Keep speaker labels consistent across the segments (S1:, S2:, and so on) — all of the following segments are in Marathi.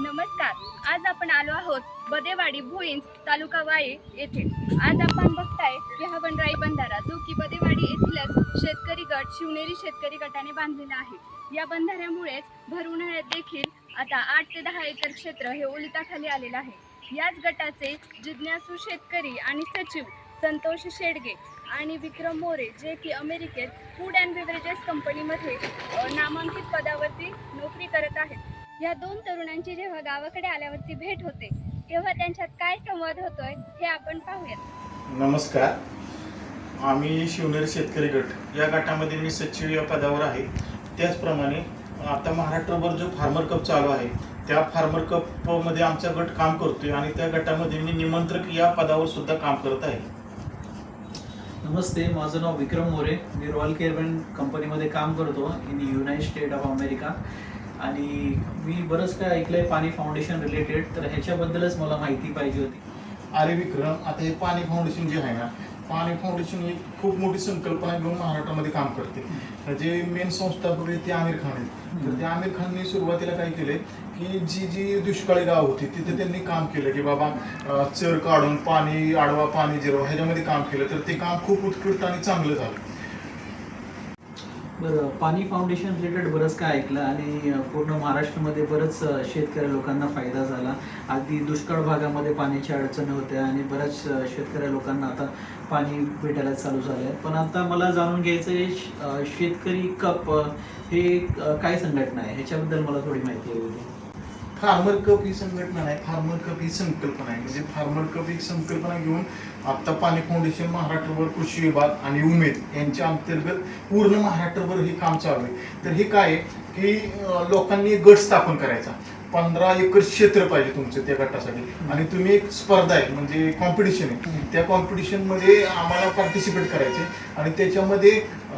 S1: नमस्कार. आज आपण आलो आहोत बदेवाडी भुईंज तालुका वाई येथे. आज आपण बघताय की हा वनराई बंधारा जो की बदेवाडी येथीलच शेतकरी गट शिवनेरी शेतकरी गटाने बांधलेला आहे. या बंधाऱ्यामुळेच भर उन्हाळ्यात देखील आता 8 ते 10 एकर क्षेत्र हे ओलिताखाली आलेलं आहे. याच गटाचे जिज्ञासू शेतकरी आणि सचिव संतोष शेडगे आणि विक्रम मोरे जे की अमेरिकेत फूड अँड बेव्हरेजेस कंपनीमध्ये नामांकित पदावरती नोकरी करत आहेत. या दोन तरुणांची जेव्हा गावाकडे आल्यावरती भेट होते तेव्हा त्यांच्यात काय संवाद होतोय हे आपण पाहूयात.
S2: नमस्कार. आम्ही शिवनेरी शेतकरी गट या गटामध्ये मी सचिव या पदावर आहे. त्याचप्रमाणे आता महाराष्ट्रभर जो फार्मर कप चालू आहे त्या फार्मर कपमध्ये आमचा गट काम करतोय आणि त्या गटामध्ये मी निमंत्रक या पदावर सुद्धा काम करत आहे.
S3: नमस्ते, माझं नाव विक्रम मोरे. मी रॉयल केअरबॅन कंपनीमध्ये काम करतो in United state of America. आणि मी बरंच काय ऐकलंय पाणी फाउंडेशन रिलेटेड, तर ह्याच्याबद्दलच मला माहिती पाहिजे होती.
S2: अरे विक्रम, आता हे पाणी फाउंडेशन जे आहे ना, पाणी फाउंडेशन ही खूप मोठी संकल्पना घेऊन महाराष्ट्रामध्ये काम करते. जे मेन संस्थापक आहेत ते आमिर खान आहेत. तर त्या आमिर खानने सुरुवातीला काय केले की जी दुष्काळी गाव होती तिथे त्यांनी काम केलं की बाबा चर काढून पाणी आडवा पाणी जिरवा ह्याच्यामध्ये काम केलं. तर ते काम खूप उत्कृष्ट आणि चांगलं झालं.
S3: बरं, पाणी फाउंडेशन रिलेटेड बरंच काय ऐकलं आणि पूर्ण महाराष्ट्रामध्ये बरंच शेतकरी लोकांना फायदा झाला. अगदी दुष्काळ भागामध्ये पाण्याची अडचणी होत्या आणि बऱ्याच शेतकरी लोकांना आता पाणी भेटायला चालू झालं आहे. पण आता मला जाणून घ्यायचं आहे, शेतकरी कप हे काय संघटना आहे, ह्याच्याबद्दल मला थोडी माहिती हवी होती.
S2: फार्मर कप ही संघटना नाही, फार्मर कप ही संकल्पना आहे. म्हणजे फार्मर कप ही संकल्पना घेऊन आता पाणी फाउंडेशन महाराष्ट्रभर कृषी विभाग आणि उमेद यांच्या अंतर्गत पूर्ण महाराष्ट्रभर हे काम चालू आहे. तर हे काय आहे की लोकांनी गट स्थापन करायचा. 15 एकर क्षेत्र पाहिजे तुमचं त्या गटासाठी आणि तुम्ही एक स्पर्धा आहे म्हणजे कॉम्पिटिशन आहे. त्या कॉम्पिटिशनमध्ये आम्हाला पार्टिसिपेट करायचे आणि त्याच्यामध्ये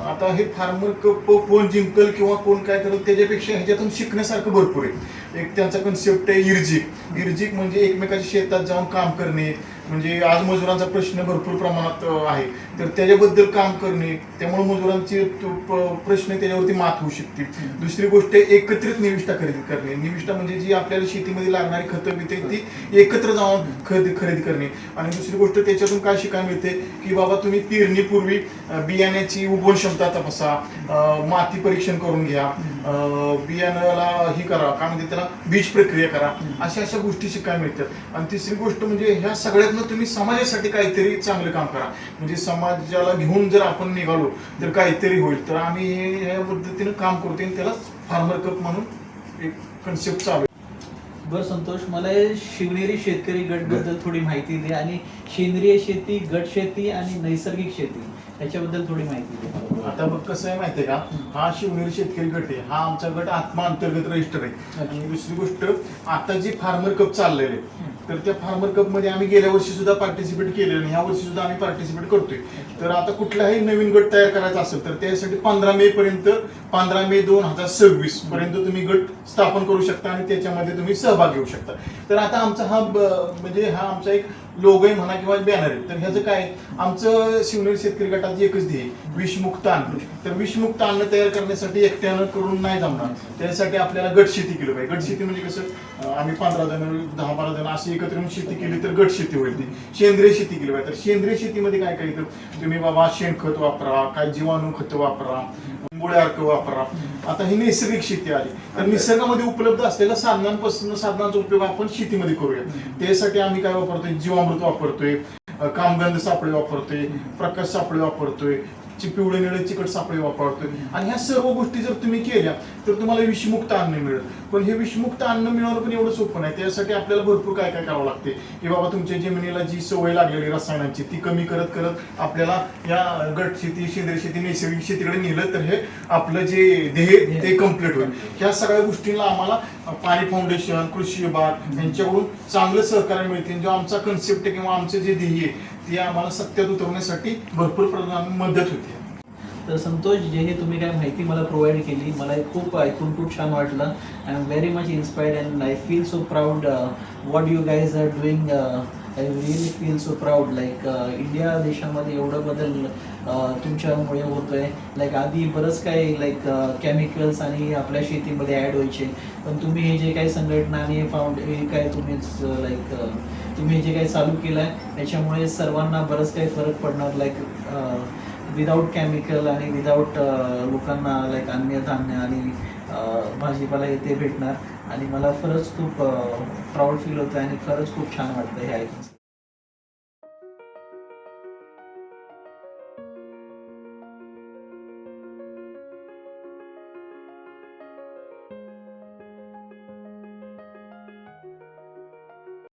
S2: आता हे फार्मर कप कोण जिंकल किंवा कोण काय करेल त्याच्यापेक्षा ह्याच्यातून शिकण्यासारखं भरपूर आहे. एक त्यांचा कन्सेप्ट आहे इर्जिक म्हणजे एकमेकाच्या शेतात जाऊन काम करणे. म्हणजे आज मजुरांचा प्रश्न भरपूर प्रमाणात आहे, तर त्याच्याबद्दल काम करणे, त्यामुळे मजुरांचे प्रश्न त्याच्यावरती मात होऊ शकते. दुसरी गोष्ट एकत्रित निविष्ठा खरेदी करणे. निविष्ठा म्हणजे जी आपल्याला शेतीमध्ये लागणारी खतं मिळते ती एकत्र जाऊन खरेदी करणे. आणि दुसरी गोष्ट त्याच्यातून काय शिकायला मिळते की बाबा तुम्ही पेरणीपूर्वी बियाण्याची उगवण क्षमता तपासा, माती परीक्षण करून घ्या, बियाण्याला ही करा, काय म्हणते त्याला बीज प्रक्रिया करा, अशा गोष्टी शिकायला मिळतात. आणि तिसरी गोष्ट म्हणजे ह्या सगळ्यातनं तुम्ही समाजासाठी काहीतरी चांगलं काम करा. म्हणजे समाजाला घेऊन जर आपण निघालो तर काहीतरी होईल. तर आम्ही ह्या पद्धतीनं काम करतो आणि त्याला फार्मर कप म्हणून एक कन्सेप्ट चालू आहे.
S3: बरं संतोष, मला शिवनेरी शेतकरी गट बद्दल थोडी माहिती दे आणि सेंद्रिय शेती, गट शेती आणि नैसर्गिक शेती याच्याबद्दल थोडी माहिती दे.
S2: आता बघ कसं आहे माहितीये का, हा शिवनेरी शेतकरी गट आहे, हा आमचा गट आत्मा अंतर्गत रजिस्टर आहे. आणि दुसरी गोष्ट आता जी फार्मर कप चाललेले तर त्या फार्मर कप मध्ये आम्ही गेल्या वर्षी सुद्धा पार्टिसिपेट केलेलं आणि ह्या वर्षी सुद्धा आम्ही पार्टिसिपेट करतोय. तर आता कुठलाही नवीन गट तयार करायचा असेल तर त्यासाठी 15 मे 2026 पर्यंत तुम्ही गट स्थापन करू शकता आणि त्याच्यामध्ये तुम्ही सहभाग घेऊ शकता. तर आता आमचा हा म्हणजे हा आमचा एक लोगो आहे म्हणा किंवा बॅनर आहे. तर ह्याचं काय, आमचं शिवनेरी शेतकरी गटाचं एकच ध्येय विषमुक्त अन्न. तर विषमुक्त अन्न तयार करण्यासाठी एकट्यानं करून नाही जमणार. त्यासाठी आपल्याला गट शेती केलं पाहिजे. गट शेती म्हणजे कसं, आम्ही 15 जण 10-12 जण अशी एकत्र येऊन शेती केली तर गट शेती होईल. ती सेंद्रिय शेती केली पाहिजे. तर सेंद्रिय शेतीमध्ये काय काय, तर तुम्ही बाबा शेणखत वापरा, काय जीवाणू खत वापरा, मुळे अर्क वापरा. आता ही नैसर्गिक शेती आली तर निसर्गामध्ये उपलब्ध असलेल्या साधनांचा उपयोग आपण शेतीमध्ये करूया. त्यासाठी आम्ही काय वापरतोय, जीवामृत वापरतोय, कामगंध सापळे वापरतोय, प्रकाश सापळे वापरतोय, पिवळे निळे चिकट सापळे वापरतोय. आणि ह्या सर्व गोष्टी जर तुम्ही केल्या तर तुम्हाला विषमुक्त अन्न मिळेल. पण हे विषमुक्त अन्न मिळवणं पण एवढं सोपं नाही. त्यासाठी आपल्याला भरपूर काय काय करावं लागते की बाबा तुमच्या जमिनीला जी सवय लागलेली रसायनांची ती कमी करत करत आपल्याला या गट शेती, सेंद्रिय शेती, नैसर्गिक शेतीकडे नेलं तर हे आपलं जे ध्येय ते कम्प्लीट होईल. ह्या सगळ्या गोष्टींना आम्हाला पाणी फाउंडेशन, कृषी विभाग यांच्याकडून चांगलं सहकार्य मिळते. जो आमचा कन्सेप्ट किंवा आमचं जे ध्येय ते आम्हाला सत्यात उतरवण्यासाठी भरपूर मदत होते.
S3: तर संतोष, जे हे तुम्ही काय माहिती मला प्रोव्हाइड केली, मला खूप ऐकून खूप छान वाटलं. I am very much inspired and I feel so proud what you guys are doing. I really feel so proud like India देशामध्ये एवढं बदल तुमच्यामुळे होतोय. लाईक आधी बरंच काही लाईक केमिकल्स आणि आपल्या शेतीमध्ये ॲड व्हायचे, पण तुम्ही हे जे काही संघटना आणि हे काय तुम्हीच लाईक तुम्ही जे काही चालू केलं आहे त्याच्यामुळे सर्वांना बरंच काही फरक पडणार. लाईक विदाऊट केमिकल आणि विदाऊट लोकांना लाईक अन्नधान्य आणि भाजीपाला इथे भेटणार आणि मला खरंच खूप प्राऊड फील होतं आणि खरंच खूप छान वाटतं हे ऐकून.